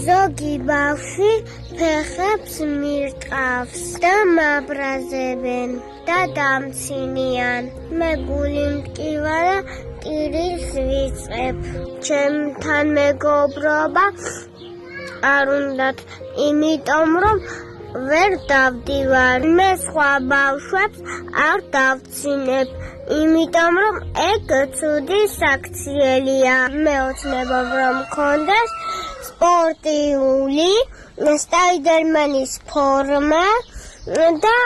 ზოგი ბავშვი ფეხებს მირტყავს და მაბრაზებენ და დამცინიან. მე გული მტკივარა ტირილს ვიწებ. ჩემთან მეგობრობა არ უნდათ, იმიტომ რომ ვერ დავდივარ. მე სხვა ბავშვებს არ დავცინებ, იმიტომ რომ ეგ ცუდი საქციელია. მე ოცნებობ რომ მქონდეს სპორტიული სტაიდერმენის ფორმა და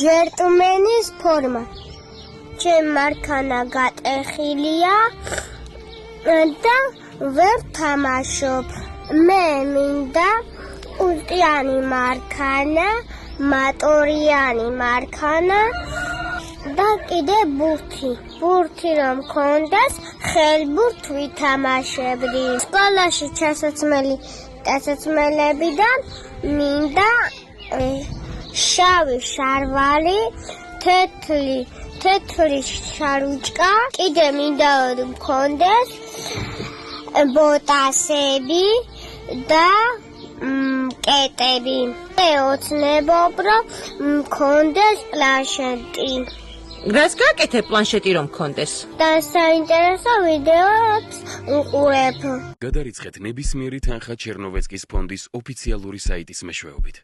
ჯერტმენის ფორმა. ჩემ მარქანა გატეხილია და ვერ თამაშობ. მე მინდა ულტიანი მარქანა, მატორიანი მარქანა და კიდე ბურთი. ბურთი რომ მქონდეს, ხელბურთ ვითამაშებდი. სკოლაში ჩასაცმელებიდან მინდა შავი შარვალი, თეთრი შარუჭკა, კიდე მინდა მქონდეს ბოტასები და კეტები. მე ოცნებობ რომ მქონდეს პლანშეტი. რას გაკეთებ პლანშეტი რომ მქონდეს? და საინტერესო ვიდეოებს უყურებ. გადარიცხეთ ნებისმიერი თანხა ჩერნოვეცკის ფონდის ოფიციალური საიტის მეშვეობით.